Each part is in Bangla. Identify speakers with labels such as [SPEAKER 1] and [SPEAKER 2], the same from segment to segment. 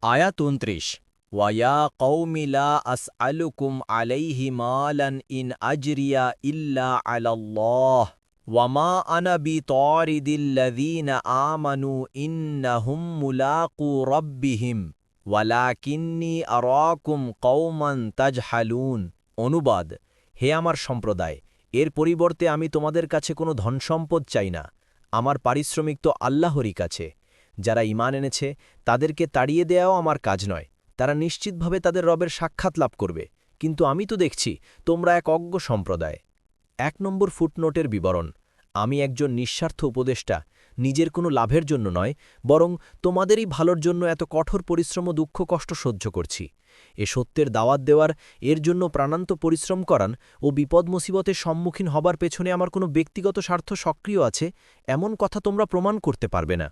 [SPEAKER 1] আয়াত ২৯ ওয়া কওমি লা আসআলুকুম আলাইহি মালান ইন আজরিয়া ইল্লা আলাল্লাহ ওয়া মা আনা বিতারিদিল্লাযীনা আমানু ইন্নাহুম মুলাকু রাব্বিহিম ওয়ালাকিন্নী আরাকুম কওমান তাজহালুন। অনুবাদ: হে আমার সম্প্রদায়, এর পরিবর্তে আমি তোমাদের কাছে কোনো ধনসম্পদ চাই না। আমার পারিশ্রমিক তো আল্লাহরই কাছে। যারা ঈমান এনেছে তাদেরকে তাড়িয়ে দেওয়াও আমার কাজ নয়। তারা নিশ্চিতভাবে তাদের রবের সাক্ষাৎ লাভ করবে। কিন্তু আমি তো দেখছি তোমরা এক অজ্ঞ সম্প্রদায়। ১ নম্বর ফুটনোটের বিবরণ: আমি একজন নিঃস্বার্থ উপদেষ্টা, নিজের কোনো লাভের জন্য নয়, বরং তোমাদেরই ভালোর জন্য এত কঠোর পরিশ্রম ও দুঃখ কষ্ট সহ্য করছি। এ সত্যের দাওয়াত দেওয়ার, এর জন্য প্রাণান্ত পরিশ্রম করান ও বিপদ মুসিবতের সম্মুখীন হবার পেছনে আমার কোনো ব্যক্তিগত স্বার্থ সক্রিয় আছে, এমন কথা তোমরা প্রমাণ করতে পারবে না।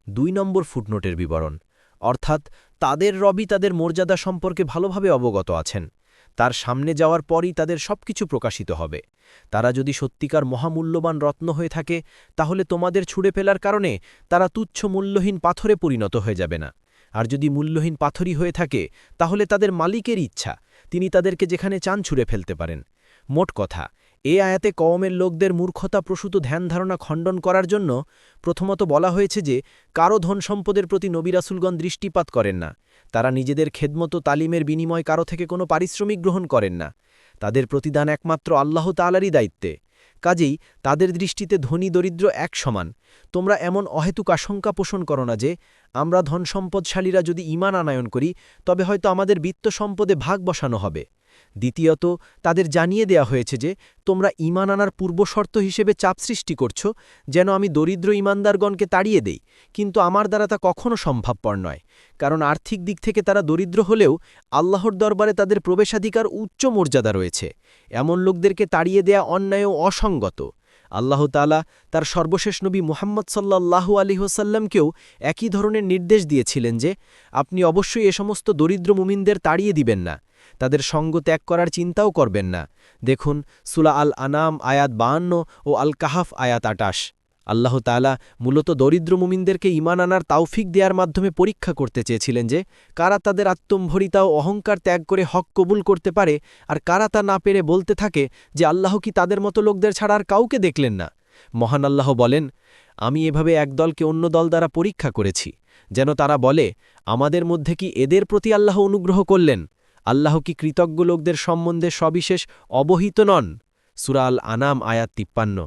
[SPEAKER 1] ২ নম্বর ফুটনোটের বিবরণ: অর্থাৎ তাদের রবই তাদের মর্যাদা সম্পর্কে ভালোভাবে অবগত আছেন। তার সামনে যাওয়ার পরই তাদের সবকিছু প্রকাশিত হবে। তারা যদি সত্যিকার মহামূল্যবান রত্ন হয়ে থাকে, তাহলে তোমাদের ছুঁড়ে ফেলার কারণে তারা তুচ্ছ মূল্যহীন পাথরে পরিণত হয়ে যাবে না। আর যদি মূল্যহীন পাথরই হয়ে থাকে, তাহলে তাদের মালিকের ইচ্ছা, তিনি তাদেরকে যেখানে চান ছুঁড়ে ফেলতে পারেন। মোট কথা, এ আয়াতে কওমের লোকদের মূর্খতাপ্রসূত ধ্যানধারণা খণ্ডন করার জন্য প্রথমত বলা হয়েছে যে কারো ধনসম্পদের প্রতি নবী রাসূলগণ দৃষ্টিপাত করেন না। তারা নিজেদের খেদমত ও তালিমের বিনিময় কারো থেকে কোনো পারিশ্রমিক গ্রহণ করেন না। তাদের প্রতিদান একমাত্র আল্লাহ তাআলারই দায়িত্বে। কাজেই তাদের দৃষ্টিতে ধনী দরিদ্র এক সমান। তোমরা এমন অহেতুক আশঙ্কা পোষণ করো না যে আমরা ধনসম্পদশালীরা যদি ঈমান আনয়ন করি, তবে হয়তো আমাদের বিত্ত সম্পদে ভাগ বসানো হবে। দ্বিতীয়ত, তাদের জানিয়ে দেয়া হয়েছে যে তোমরা ঈমান আনার পূর্বশর্ত হিসেবে চাপ সৃষ্টি করছ যেন আমি দরিদ্র ঈমানদারগণকে তাড়িয়ে দেই, কিন্তু আমার দ্বারা তা কখনও সম্ভবপর নয়। কারণ আর্থিক দিক থেকে তারা দরিদ্র হলেও আল্লাহর দরবারে তাদের প্রবেশাধিকার উচ্চ মর্যাদা রয়েছে। এমন লোকদেরকে তাড়িয়ে দেয়া অন্যায় ও অসঙ্গত। আল্লাহ তাআলা তার সর্বশেষ নবী মুহাম্মদ সাল্লাল্লাহু আলাইহি ওয়াসাল্লামকেও একই ধরনের নির্দেশ দিয়েছিলেন যে আপনি অবশ্যই এ সমস্ত দরিদ্র মুমিনদের তাড়িয়ে দিবেন না, তাদের সঙ্গ ত্যাগ করার চিন্তাও করবেন না। দেখুন সূরা আল আনাম আয়াত ৫২ ও আল কাহাফ আয়াত ২৮। আল্লাহ তাআলা মূলত দরিদ্র মুমিনদেরকে ঈমান আনার তাওফিক দেওয়ার মাধ্যমে পরীক্ষা করতে চেয়েছিলেন যে কারা তাদের আত্মম্ভরিতা ও অহংকার ত্যাগ করে হক কবুল করতে পারে, আর কারা তা না পেরে বলতে থাকে যে আল্লাহ কি তাদের মতো লোকদের ছাড়া আর কাউকে দেখলেন না। মহান আল্লাহ বলেন, আমি এভাবে এক দলকে অন্য দল দ্বারা পরীক্ষা করেছি, যেন তারা বলে আমাদের মধ্যে কি এদের প্রতি আল্লাহ অনুগ্রহ করলেন? আল্লাহ কি কৃতজ্ঞ লোকদের সম্বন্ধে সবিশেষ অবহিত নন? সূরা আল আনাম আয়াত ৫৩।